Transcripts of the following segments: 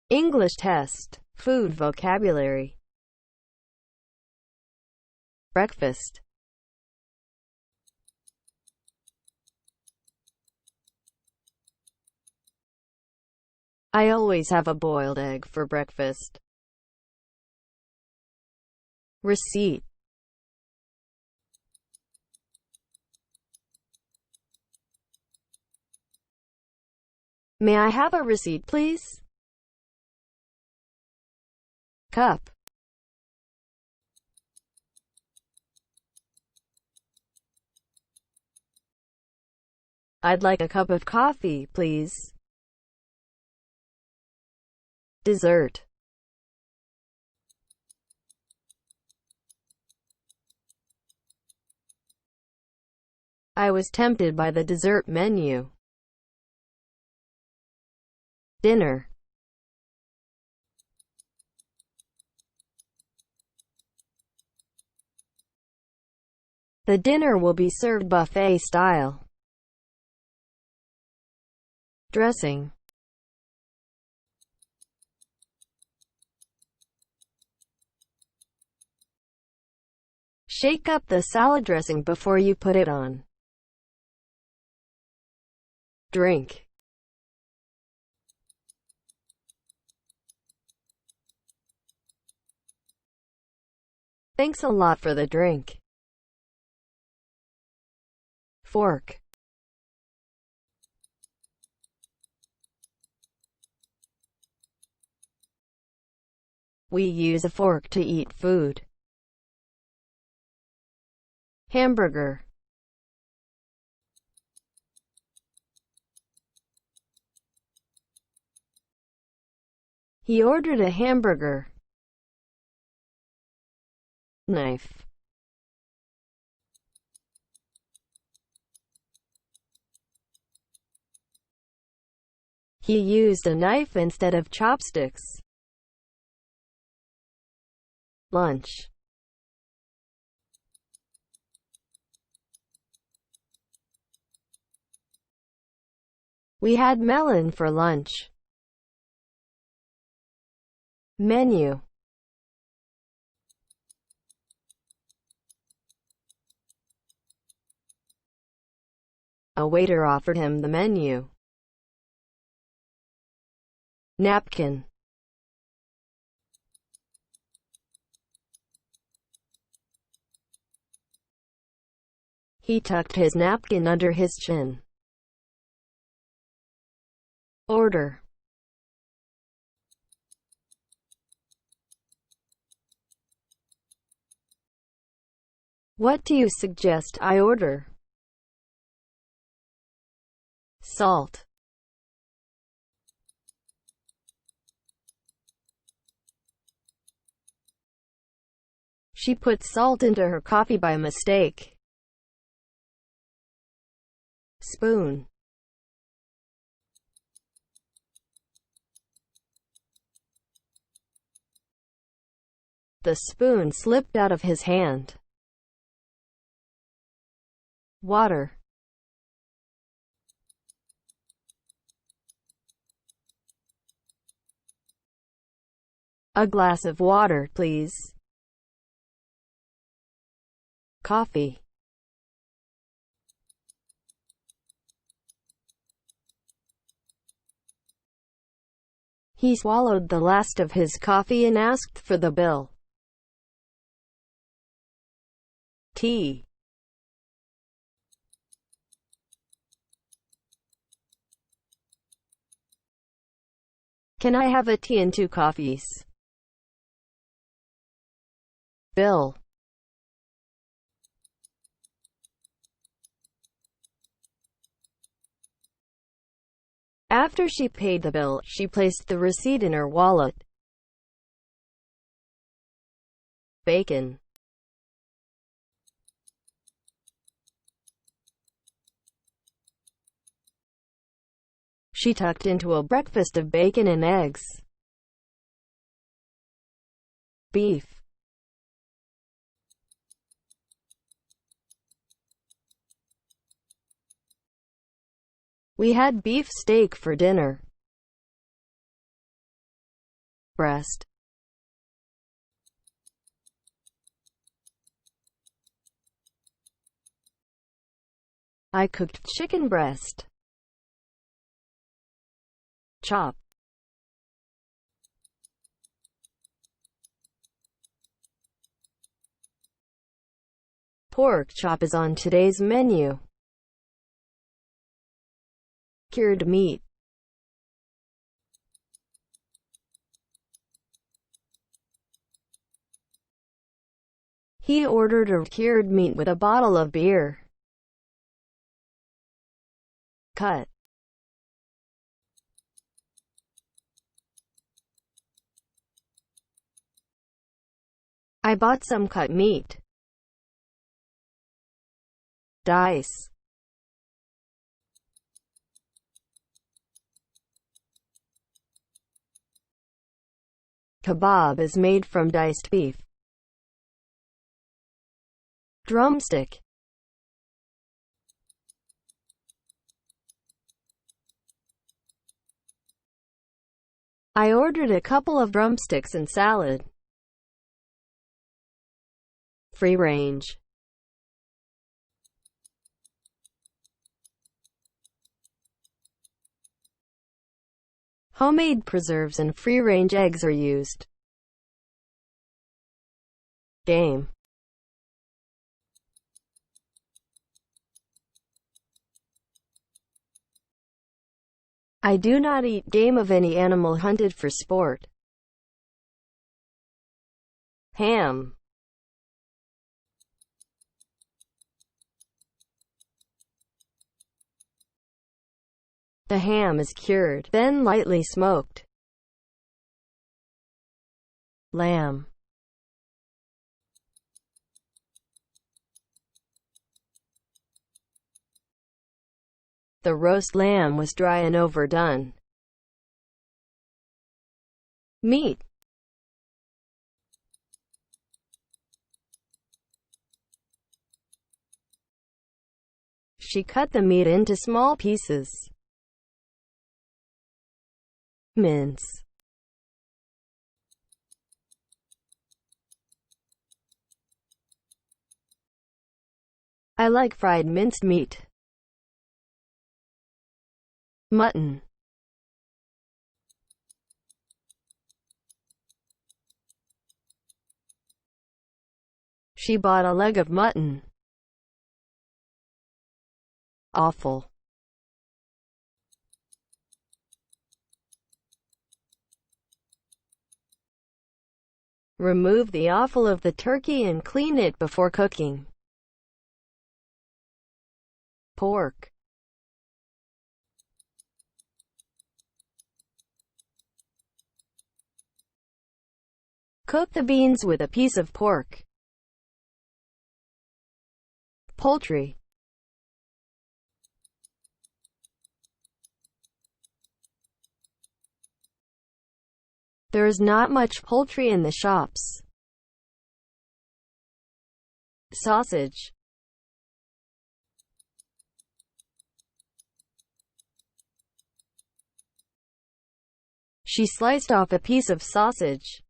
English test. Food vocabulary. Breakfast. I always have a boiled egg for breakfast. Receipt. May I have a receipt, please? Cup. I'd like a cup of coffee, please. Dessert. I was tempted by the dessert menu. Dinner. The dinner will be served buffet style. Dressing. Shake up the salad dressing before you put it on. Drink. Thanks a lot for the drink. Fork. We use a fork to eat food. Hamburger. He ordered a hamburger. Knife. He used a knife instead of chopsticks. Lunch. We had melon for lunch. Menu. A waiter offered him the menu. Napkin. He tucked his napkin under his chin. Order. What do you suggest I order? Salt. She put salt into her coffee by mistake. Spoon. The spoon slipped out of his hand. Water. A glass of water, please. Coffee. He swallowed the last of his coffee and asked for the bill. Tea. Can I have a tea and 2 coffees? Bill. After she paid the bill, she placed the receipt in her wallet. Bacon. She tucked into a breakfast of bacon and eggs. Beef. We had beef steak for dinner. breast. I cooked chicken breast. Chop. Pork chop is on today's menu. Cured meat. He ordered a cured meat with a bottle of beer. Cut. I bought some cut meat. Dice. Kebab is made from diced beef. Drumstick. I ordered a couple of drumsticks and salad. Free range. Homemade preserves and free-range eggs are used. Game. I do not eat game of any animal hunted for sport. Ham. The ham is cured, then lightly smoked. Lamb. The roast lamb was dry and overdone. Meat. She cut the meat into small pieces. Mince. I like fried minced meat. Mutton. She bought a leg of mutton. Offal. Remove the offal of the turkey and clean it before cooking. Pork. Cook the beans with a piece of pork. Poultry. There is not much poultry in the shops. Sausage. She sliced off a piece of sausage.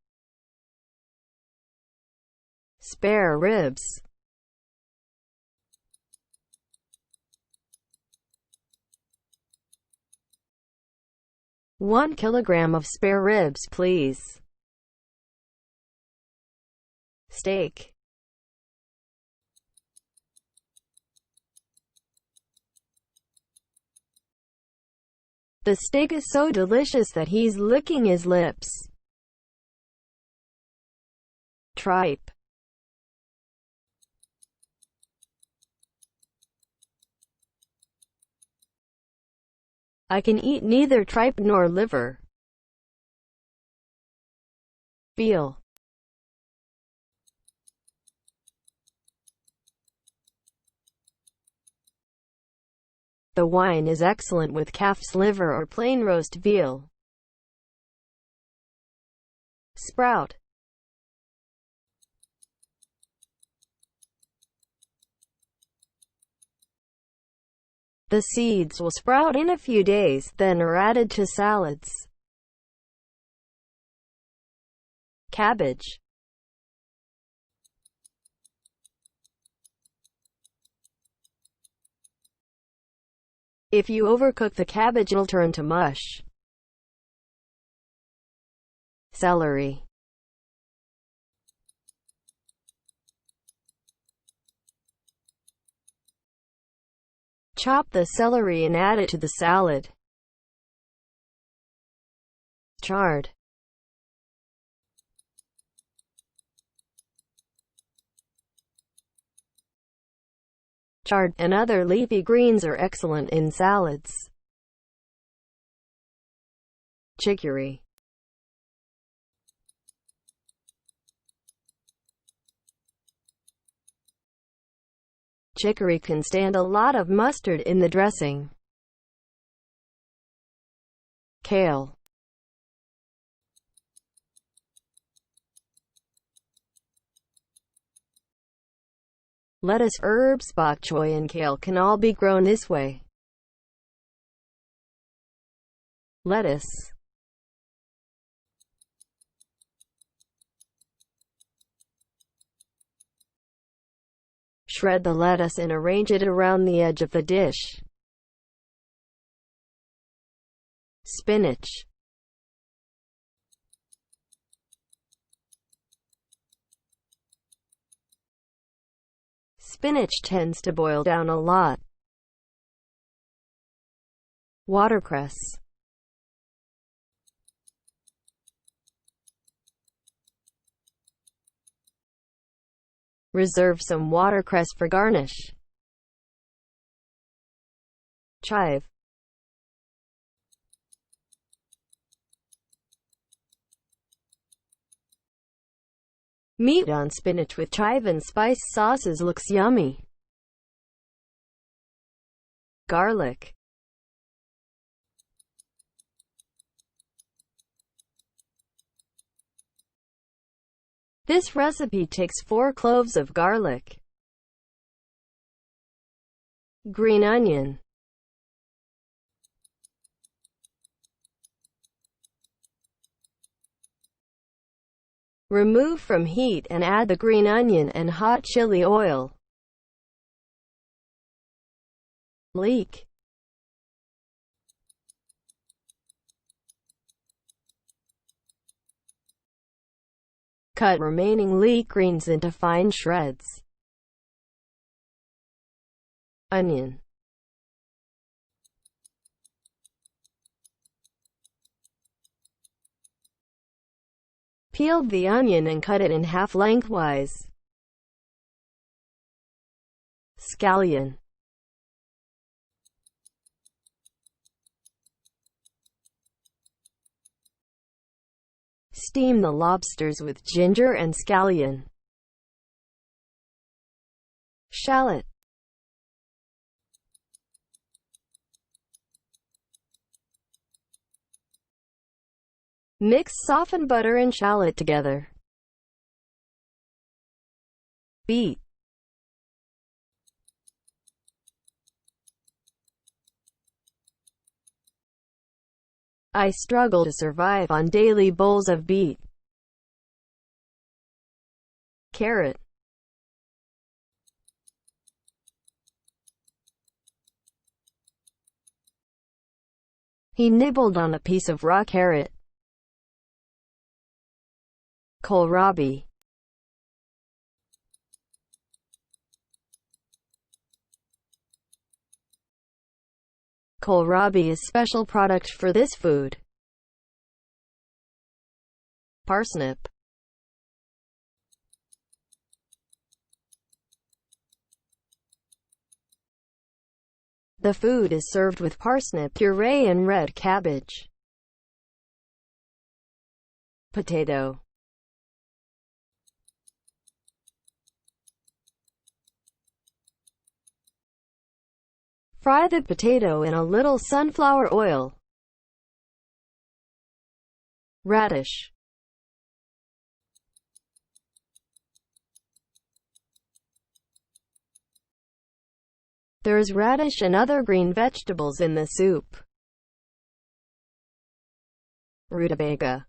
Spare ribs. One kilogram of spare ribs, please. Steak. The steak is so delicious that he's licking his lips. Tripe. I can eat neither tripe nor liver. Veal. The wine is excellent with calf's liver or plain roast veal. Sprout. The seeds will sprout in a few days, then are added to salads. cabbage. If you overcook the cabbage, it'll turn to mush. Celery. Chop the celery and add it to the salad. Chard. Chard and other leafy greens are excellent in salads. Chicory. Chicory can stand a lot of mustard in the dressing. Kale. Lettuce, herbs, bok choy and kale can all be grown this way. Lettuce. Shred the lettuce and arrange it around the edge of the dish. Spinach. Spinach tends to boil down a lot. Watercress. Reserve some watercress for garnish. Chive. Meat on spinach with chive and spice sauces looks yummy. Garlic. This recipe takes 4 cloves of garlic. Green onion. Remove from heat and add the green onion and hot chili oil. Leek. Cut remaining leek greens into fine shreds. Onion. Peel the onion and cut it in half lengthwise. Scallion. Steam the lobsters with ginger and scallion. Shallot. Mix softened butter and shallot together. Beet. I struggle to survive on daily bowls of beet. Carrot. He nibbled on a piece of raw carrot. Kohlrabi. Kohlrabi is special product for this food. Parsnip. The food is served with parsnip puree and red cabbage. Potato. Fry the potato in a little sunflower oil. Radish. There is radish and other green vegetables in the soup. Rutabaga.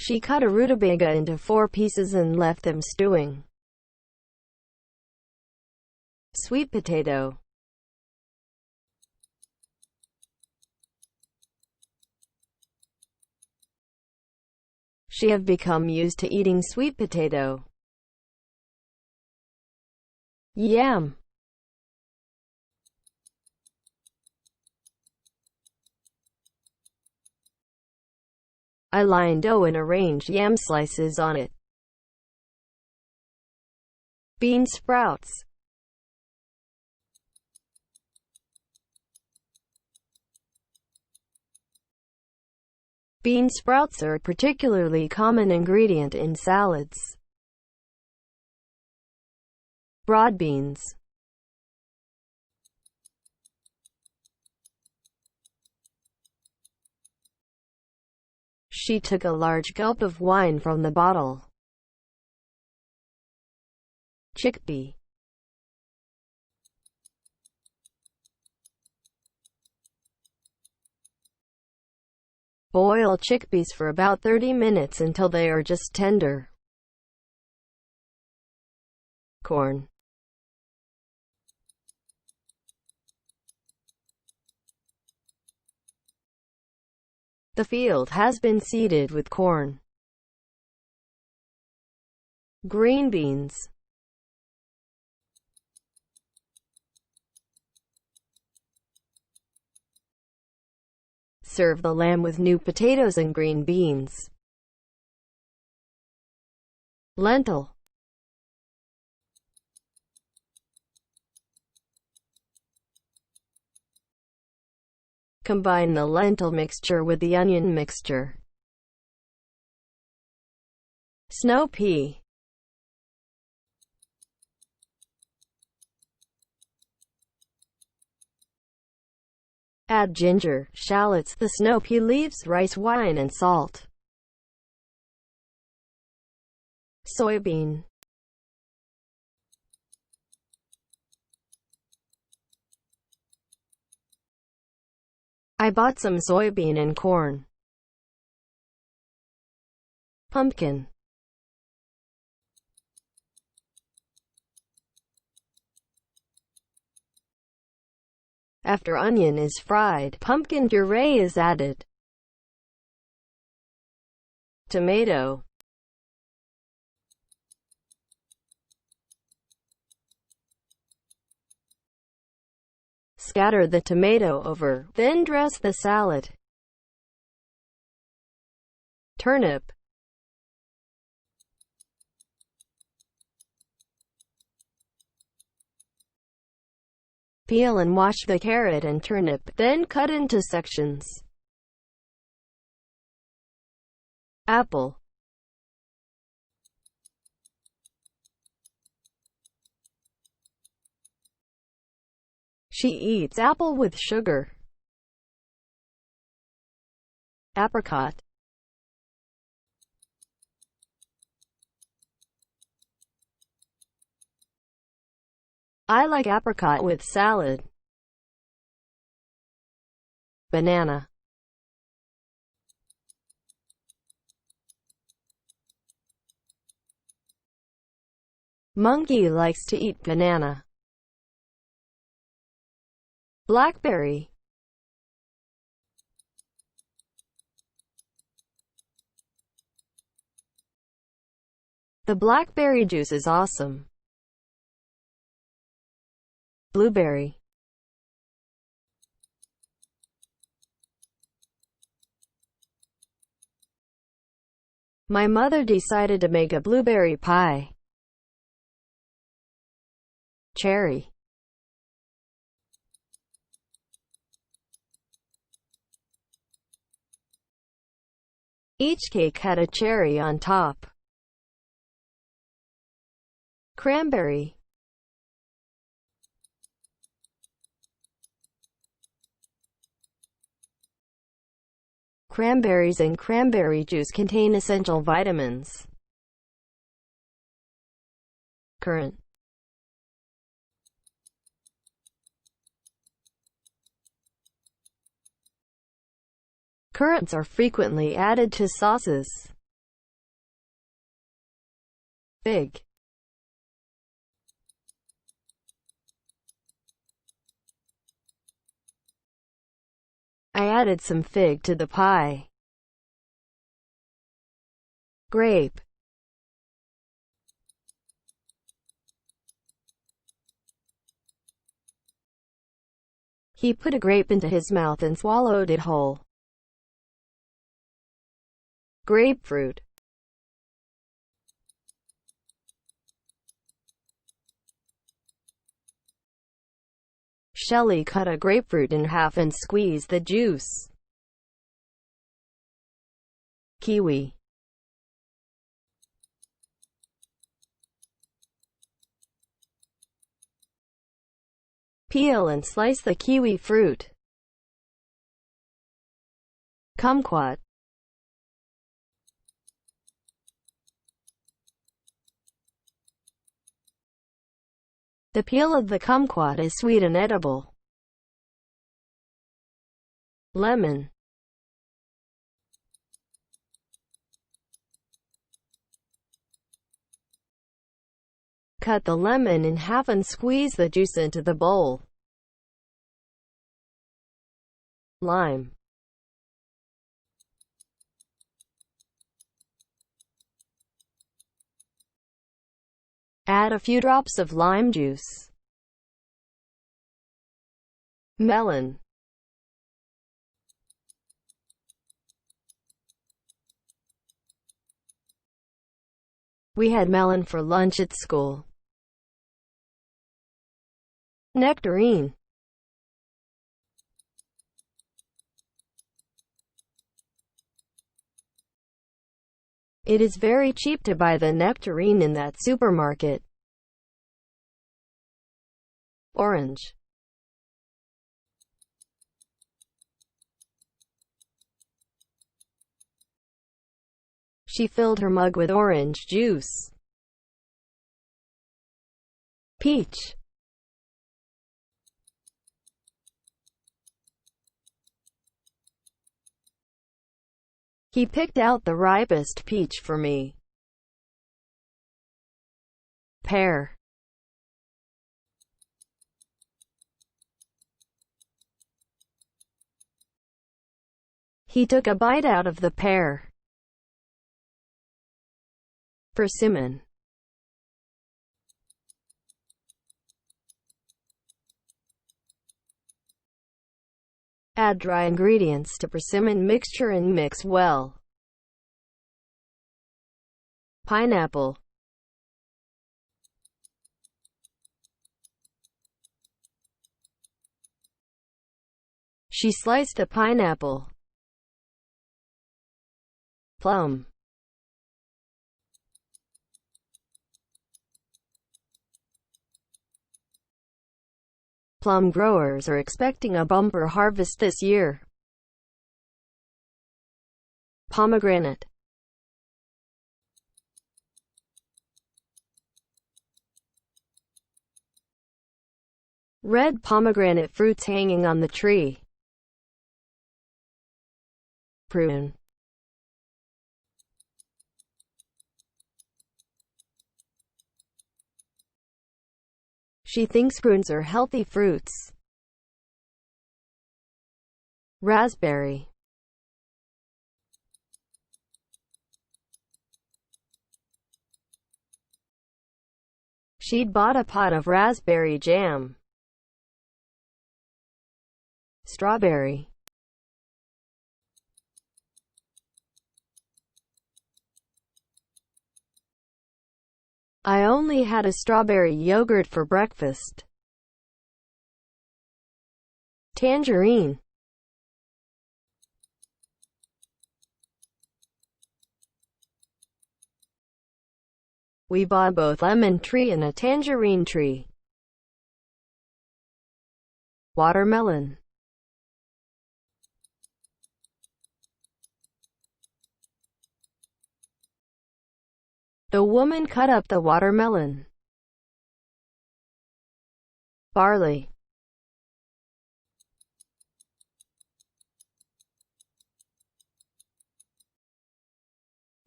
She cut a rutabaga into 4 pieces and left them stewing. Sweet potato. She have become used to eating sweet potato. Yam. I lined dough and arranged yam slices on it. Bean sprouts. Bean sprouts are a particularly common ingredient in salads. Broad beans. She took a large gulp of wine from the bottle. Chickpea. Boil chickpeas for about 30 minutes until they are just tender. Corn. The field has been seeded with corn. Green beans. Serve the lamb with new potatoes and green beans. Lentil. Combine the lentil mixture with the onion mixture. Snow pea. Add ginger, shallots, the snow pea leaves, rice wine and salt. Soybean. I bought some soybean and corn. Pumpkin. After onion is fried, pumpkin puree is added. Tomato. Scatter the tomato over, then dress the salad. Turnip. Peel and wash the carrot and turnip, then cut into sections. Apple. She eats apple with sugar. Apricot. I like apricot with salad. Banana. Monkey likes to eat banana. Blackberry. The blackberry juice is awesome. Blueberry. My mother decided to make a blueberry pie. Cherry. Each cake had a cherry on top. Cranberry. Cranberries and cranberry juice contain essential vitamins. Currant. Currants are frequently added to sauces. Fig. I added some fig to the pie. Grape. He put a grape into his mouth and swallowed it whole. Grapefruit. Shelley cut a grapefruit in half and squeezed the juice. Kiwi. Peel and slice the kiwi fruit. Kumquat. The peel of the kumquat is sweet and edible. Lemon. Cut the lemon in half and squeeze the juice into the bowl. Lime. Add a few drops of lime juice. Melon. We had melon for lunch at school. Nectarine. It is very cheap to buy the nectarine in that supermarket. Orange. She filled her mug with orange juice. Peach. He picked out the ripest peach for me. Pear. He took a bite out of the pear. Persimmon. Add dry ingredients to persimmon mixture and mix well. Pineapple. She sliced a pineapple. Plum. Plum growers are expecting a bumper harvest this year. Pomegranate. Red pomegranate fruits hanging on the tree. Prune. She thinks prunes are healthy fruits. Raspberry. She'd bought a pot of raspberry jam. Strawberry. I only had a strawberry yogurt for breakfast. Tangerine. We bought both lemon tree and a tangerine tree. Watermelon. The woman cut up the watermelon. Barley.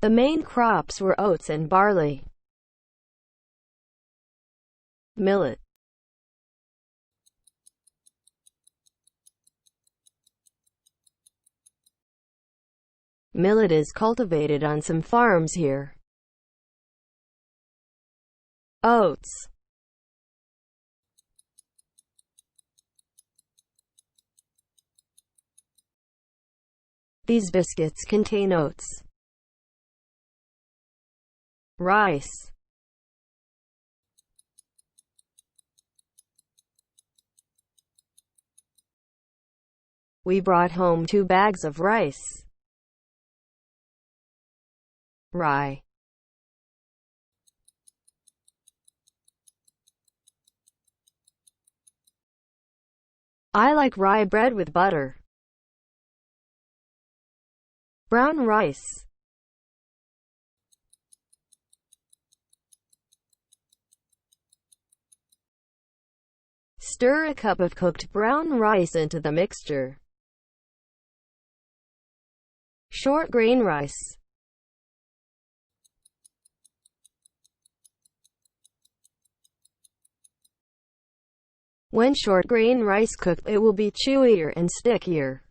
The main crops were oats and barley. Millet. Millet is cultivated on some farms here. Oats. These biscuits contain oats. Rice. We brought home 2 bags of rice. Rye. I like rye bread with butter. Brown rice. Stir a cup of cooked brown rice into the mixture. Short grain rice. When short grain rice cooks, it will be chewier and stickier.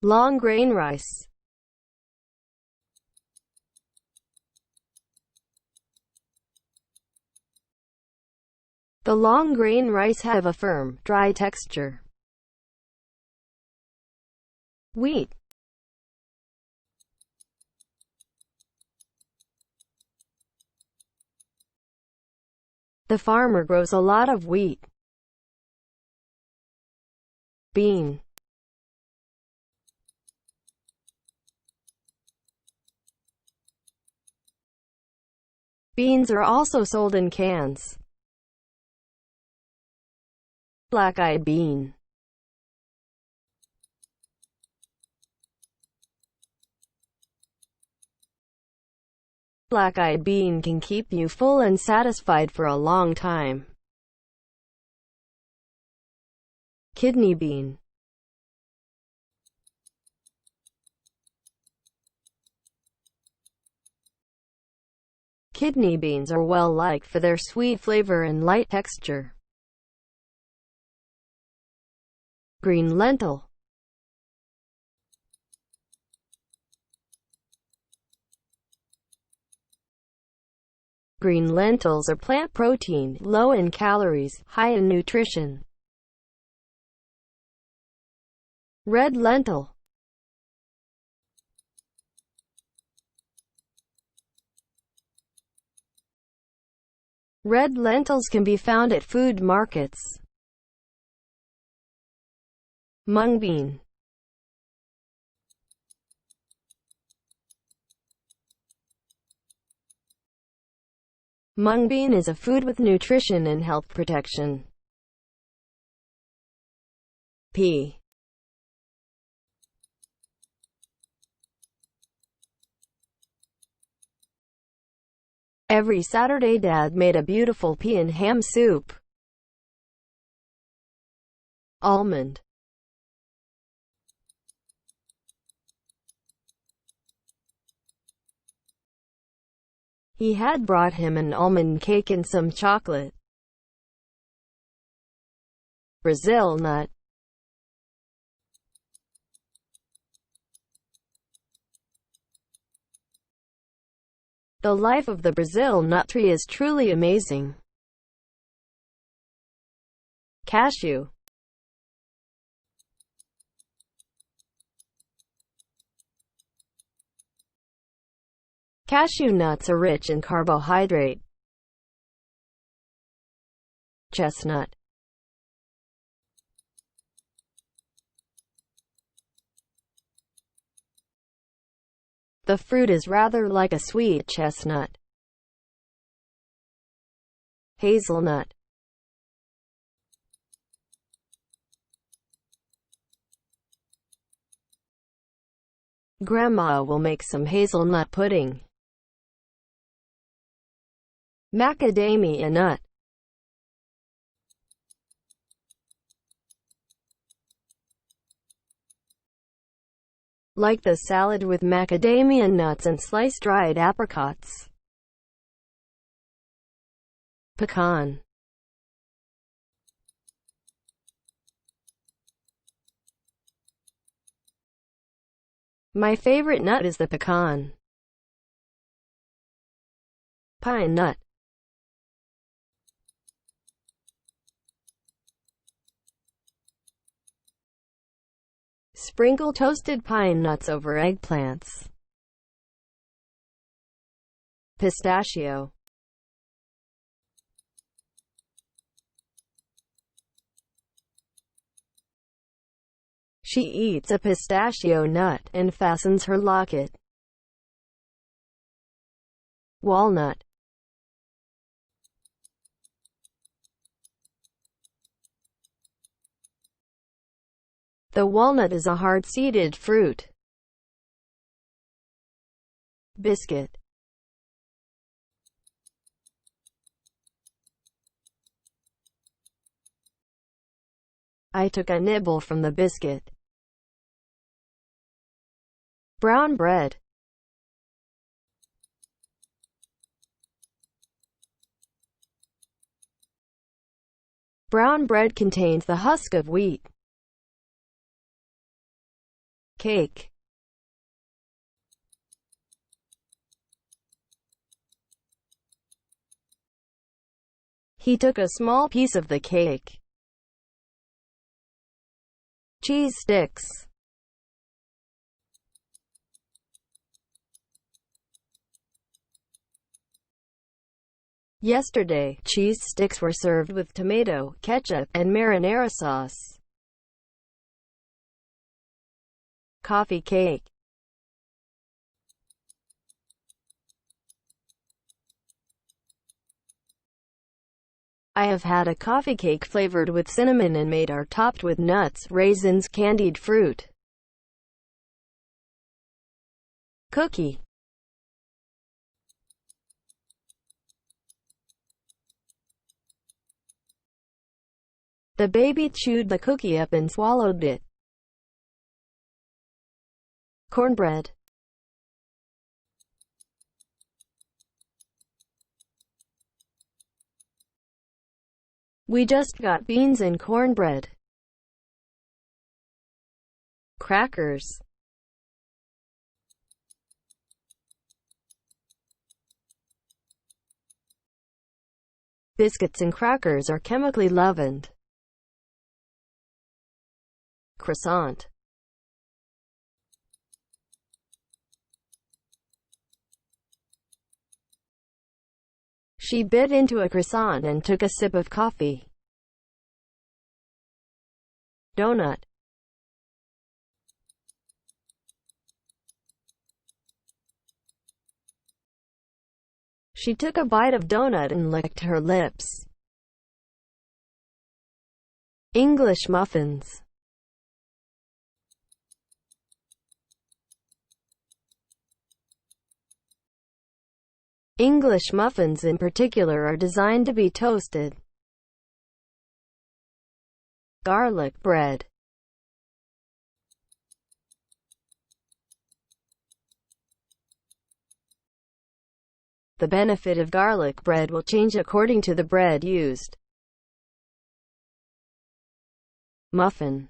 Long grain rice. The long grain rice have a firm, dry texture. Wheat. The farmer grows a lot of wheat. Bean. Beans are also sold in cans. Black-eyed bean. Black-eyed bean can keep you full and satisfied for a long time. Kidney bean. Kidney beans are well liked for their sweet flavor and light texture. Green lentil. Green lentils are plant protein, low in calories, high in nutrition. Red lentil. Red lentils can be found at food markets. Mung bean. Mung bean is a food with nutrition and health protection. Pea. Every Saturday Dad made a beautiful pea and ham soup. Almond. He had brought him an almond cake and some chocolate. Brazil nut. The life of the Brazil nut tree is truly amazing. Cashew. Cashew nuts are rich in carbohydrate. Chestnut. The fruit is rather like a sweet chestnut. Hazelnut. Grandma will make some hazelnut pudding. Macadamia nut. Like the salad with macadamia nuts and sliced dried apricots. Pecan. My favorite nut is the pecan. Pine nut. Sprinkle toasted pine nuts over eggplants. Pistachio. She eats a pistachio nut and fastens her locket. Walnut. The walnut is a hard-seeded fruit. Biscuit. I took a nibble from the biscuit. Brown bread. Brown bread contains the husk of wheat. Cake. He took a small piece of the cake. Cheese sticks. Yesterday, cheese sticks were served with tomato, ketchup, and marinara sauce. Coffee cake. I have had a coffee cake flavored with cinnamon and made or topped with nuts, raisins, candied fruit. Cookie. The baby chewed the cookie up and swallowed it. Cornbread. We just got beans and cornbread. Crackers. Biscuits and crackers are chemically leavened. Croissant. She bit into a croissant and took a sip of coffee. Donut. She took a bite of donut and licked her lips. English muffins. English muffins in particular are designed to be toasted. Garlic bread. The benefit of garlic bread will change according to the bread used. Muffin.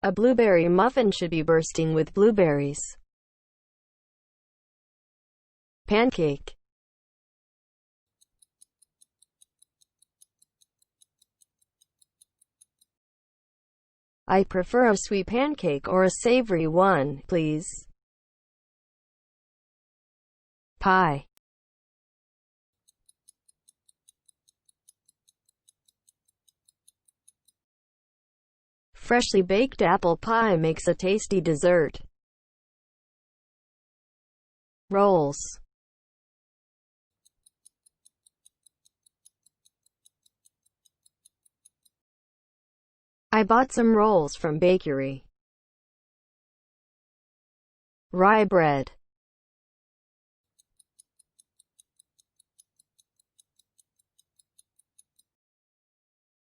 A blueberry muffin should be bursting with blueberries. Pancake. I prefer a sweet pancake or a savory one, please. Pie. Freshly baked apple pie makes a tasty dessert. Rolls. I bought some rolls from bakery. Rye bread.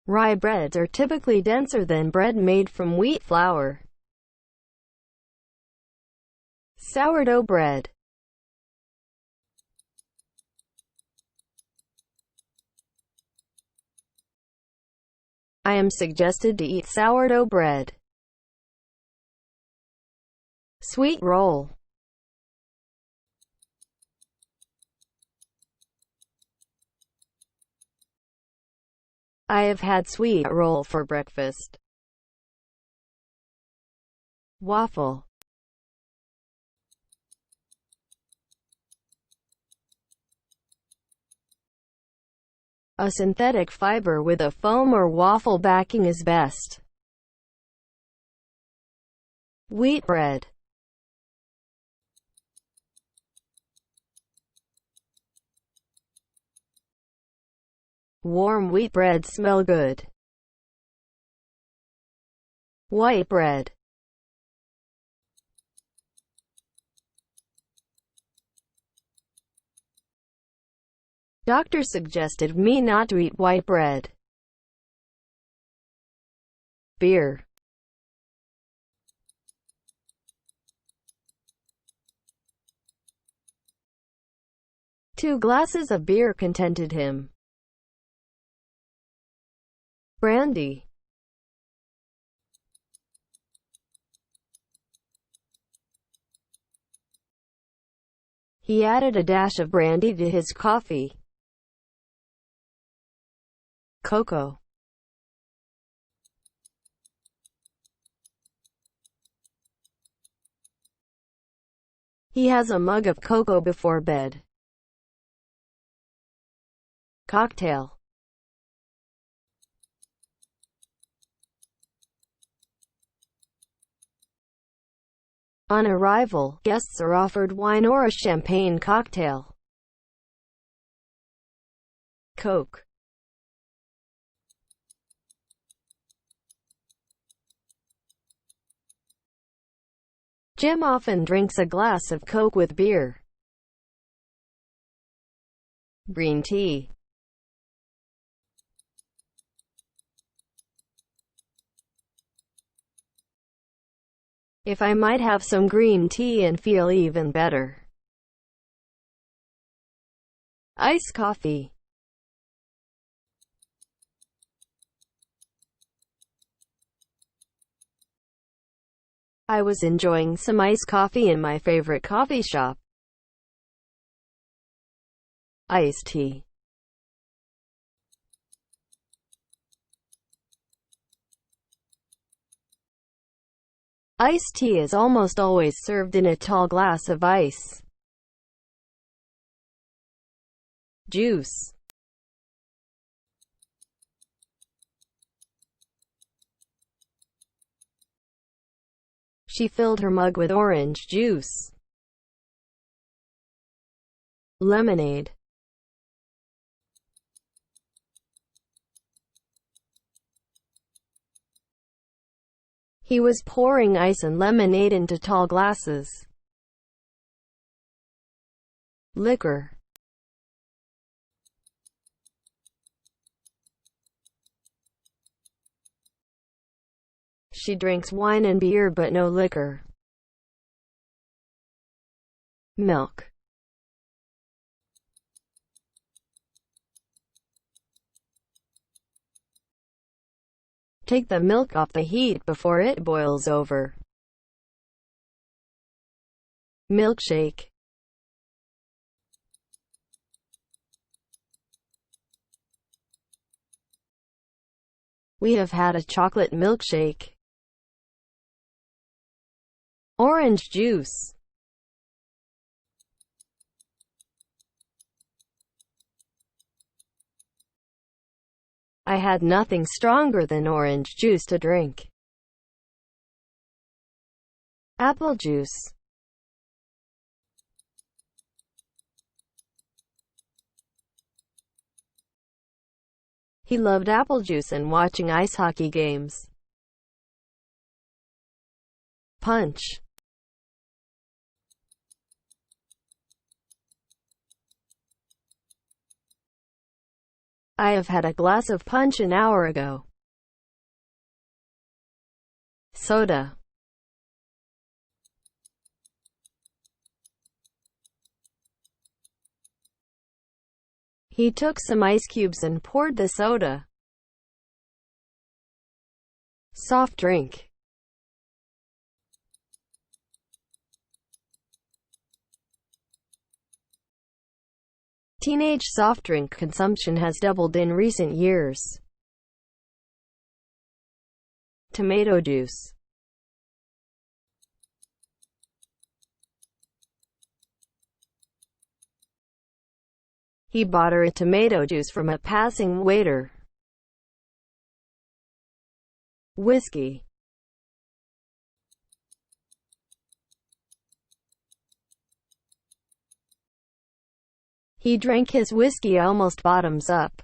Rye breads are typically denser than bread made from wheat flour. Sourdough bread. I am suggested to eat sourdough bread. Sweet roll. I have had sweet roll for breakfast. Waffle. A synthetic fiber with a foam or waffle backing is best. Wheat bread. Warm wheat bread smell good. White bread. Doctor suggested me not to eat white bread. Beer. Two glasses of beer contented him. Brandy. He added a dash of brandy to his coffee. Cocoa. He has a mug of cocoa before bed. Cocktail. On arrival, guests are offered wine or a champagne cocktail. Coke. Jim often drinks a glass of Coke with beer. Green tea. If I might have some green tea and feel even better. Iced coffee. I was enjoying some iced coffee in my favorite coffee shop. Iced tea. Iced tea is almost always served in a tall glass of ice. Juice. She filled her mug with orange juice. Lemonade. He was pouring ice and lemonade into tall glasses. Liquor. She drinks wine and beer but no liquor. Milk. Take the milk off the heat before it boils over. Milkshake. We have had a chocolate milkshake. Orange juice. I had nothing stronger than orange juice to drink. Apple juice. He loved apple juice and watching ice hockey games. Punch. I have had a glass of punch an hour ago. Soda. He took some ice cubes and poured the soda. Soft drink. Teenage soft drink consumption has doubled in recent years. Tomato juice. He bought her a tomato juice from a passing waiter. Whiskey. He drank his whiskey almost bottoms up.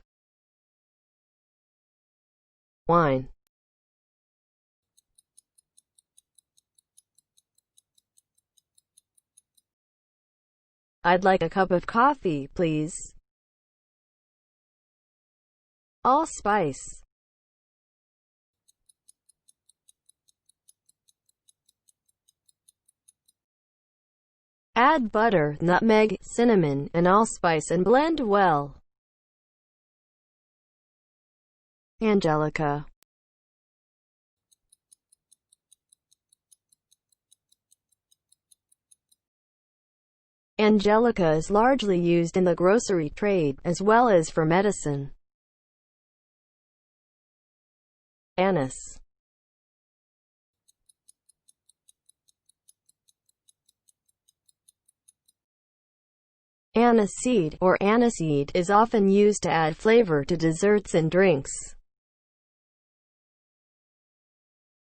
Wine. I'd like a cup of coffee, please. Allspice. Add butter, nutmeg, cinnamon, and allspice and blend well. Angelica. Angelica is largely used in the grocery trade, as well as for medicine. Anise. Aniseed, or aniseed, is often used to add flavor to desserts and drinks.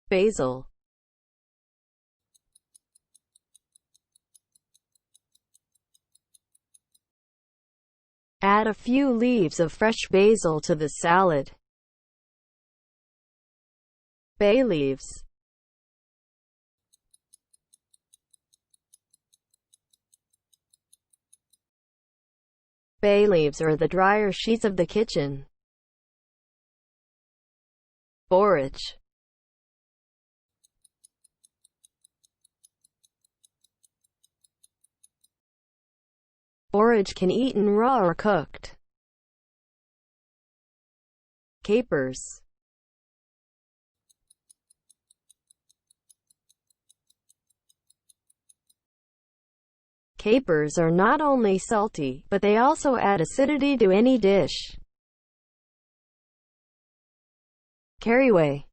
Basil. Add a few leaves of fresh basil to the salad. Bay leaves. Bay leaves are the drier sheets of the kitchen. Borage. Borage can be eaten raw or cooked. Capers. Capers are not only salty, but they also add acidity to any dish. Caraway.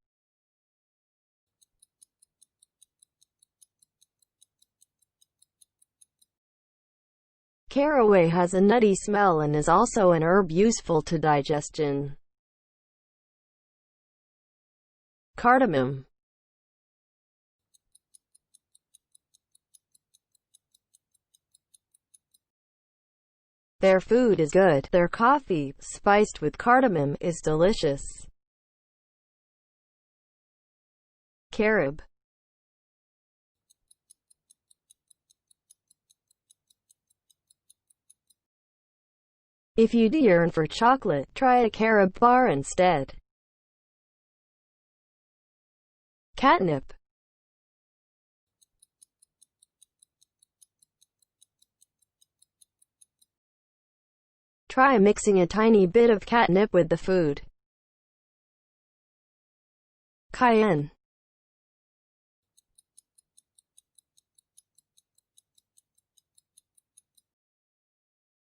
Caraway has a nutty smell and is also an herb useful to digestion. Cardamom. Their food is good. Their coffee, spiced with cardamom, is delicious. Carob. If you do yearn for chocolate, try a carob bar instead. Catnip. Try mixing a tiny bit of catnip with the food. Cayenne.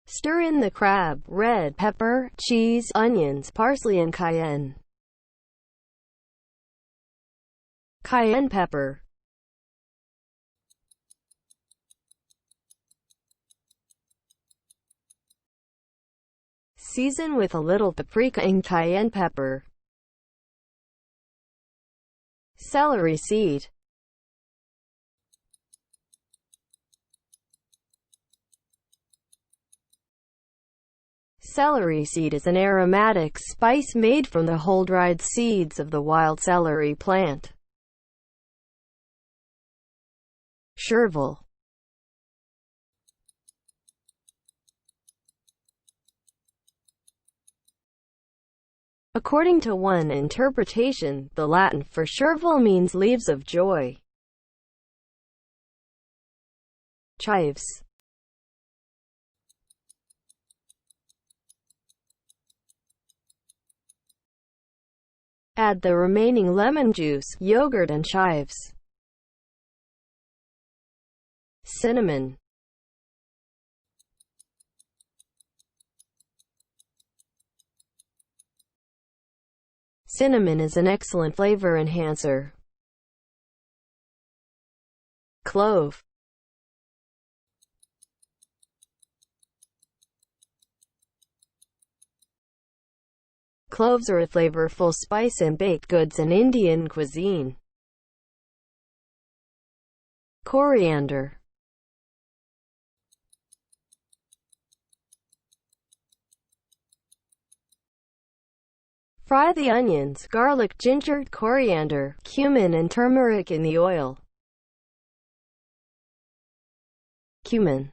Stir in the crab, red pepper, cheese, onions, parsley and cayenne. Cayenne pepper. Season with a little paprika and cayenne pepper. Celery seed. Celery seed is an aromatic spice made from the whole dried seeds of the wild celery plant. Chervil. According to one interpretation, the Latin for chervil means leaves of joy. Chives. Add the remaining lemon juice, yogurt and chives. Cinnamon. Cinnamon is an excellent flavor enhancer. Clove. Cloves are a flavorful spice in baked goods and Indian cuisine. Coriander. Fry the onions, garlic, ginger, coriander, cumin and turmeric in the oil. Cumin.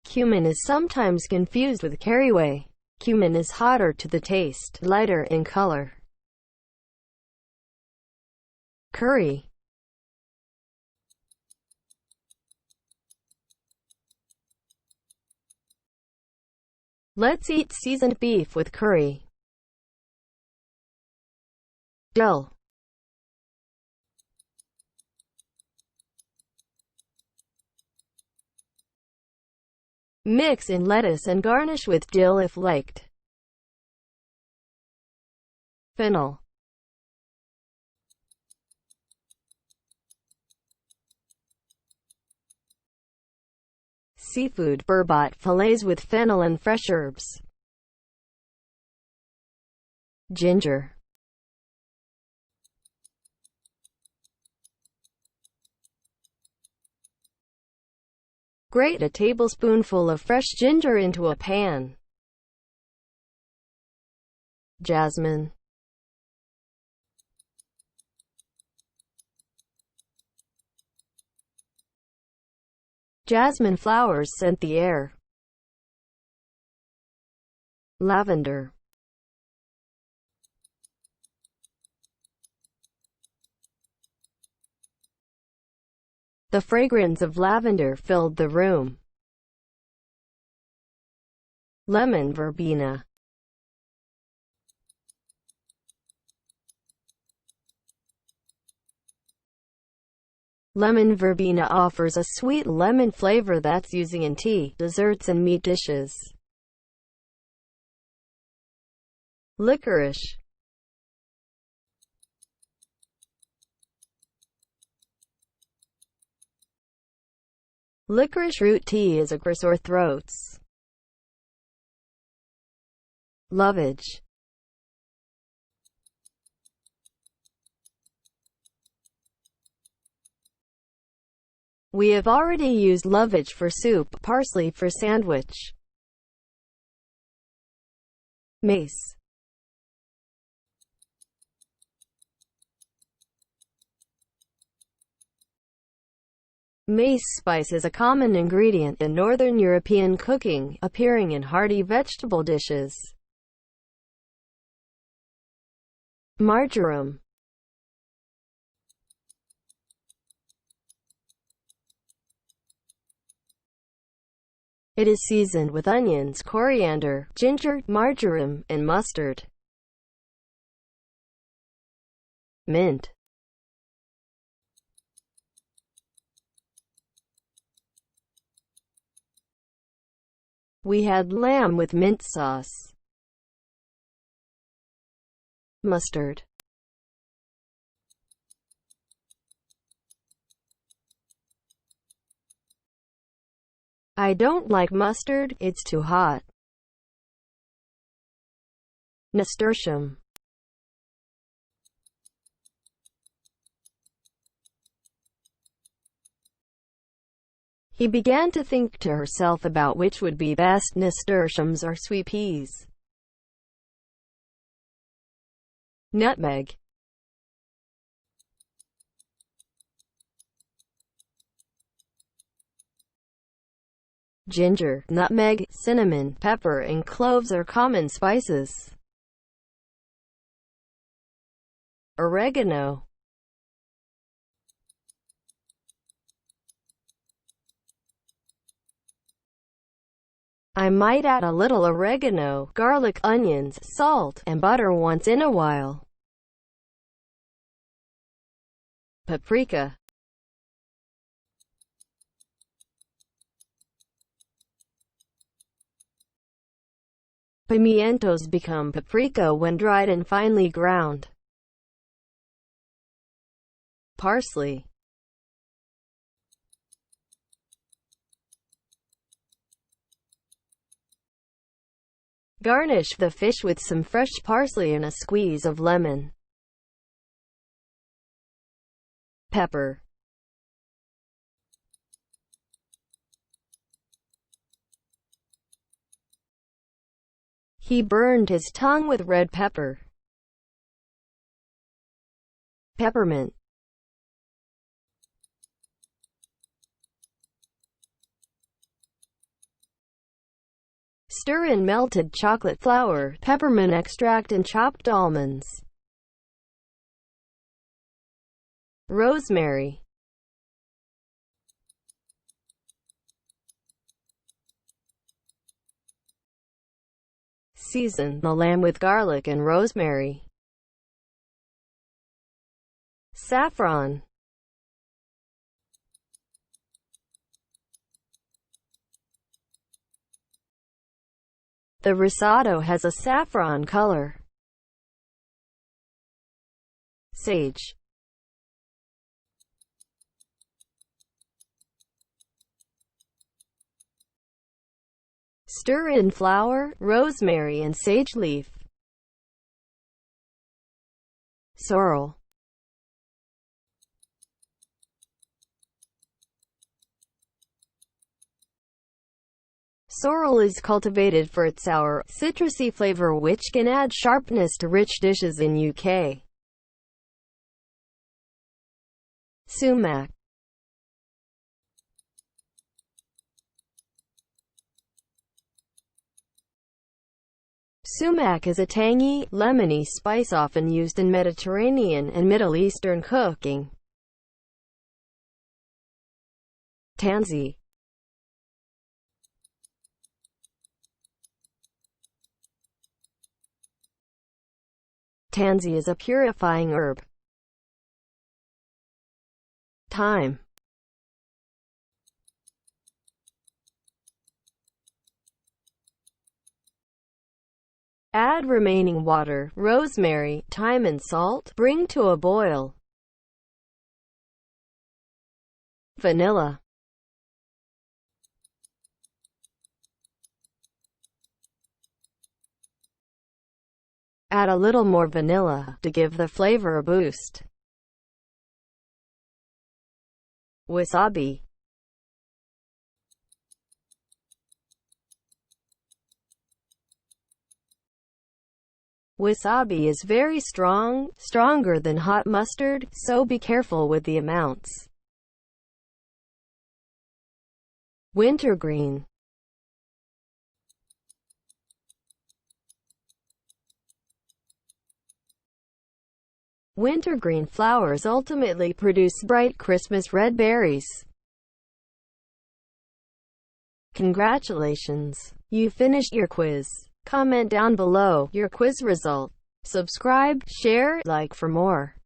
Cumin is sometimes confused with caraway. Cumin is hotter to the taste, lighter in color. Curry. Let's eat seasoned beef with curry. Dill. Mix in lettuce and garnish with dill if liked. Fennel. Seafood burbot fillets with fennel and fresh herbs. Ginger. Grate a tablespoonful of fresh ginger into a pan. Jasmine. Jasmine flowers scent the air. Lavender. The fragrance of lavender filled the room. Lemon verbena. Lemon verbena offers a sweet lemon flavor that's using in tea, desserts and meat dishes. Licorice. Licorice root tea is a for sore throats. Lovage. We have already used lovage for soup, parsley for sandwich. Mace. Mace spice is a common ingredient in Northern European cooking, appearing in hearty vegetable dishes. Marjoram. It is seasoned with onions, coriander, ginger, marjoram, and mustard. Mint. We had lamb with mint sauce. Mustard. I don't like mustard, it's too hot. Nasturtium. He began to think to herself about which would be best, nasturtiums or sweet peas. Nutmeg. Ginger, nutmeg, cinnamon, pepper, and cloves are common spices. Oregano. I might add a little oregano, garlic, onions, salt, and butter once in a while. Paprika. Pimientos become paprika when dried and finely ground. Parsley. Garnish the fish with some fresh parsley and a squeeze of lemon. Pepper. He burned his tongue with red pepper. Peppermint. Stir in melted chocolate flour, peppermint extract and chopped almonds. Rosemary. Season the lamb with garlic and rosemary. Saffron. The risotto has a saffron color. Sage. Stir in flour, rosemary and sage leaf. Sorrel. Sorrel is cultivated for its sour, citrusy flavor which can add sharpness to rich dishes in UK. Sumac. Sumac is a tangy, lemony spice often used in Mediterranean and Middle Eastern cooking. Tansy. Tansy is a purifying herb. Thyme. Add remaining water, rosemary, thyme and salt. Bring to a boil. Vanilla. Add a little more vanilla to give the flavor a boost. Wasabi. Wasabi is very strong, stronger than hot mustard, so be careful with the amounts. Wintergreen. Wintergreen flowers ultimately produce bright Christmas red berries. Congratulations! You finished your quiz. Comment down below your quiz result. Subscribe, share, like for more.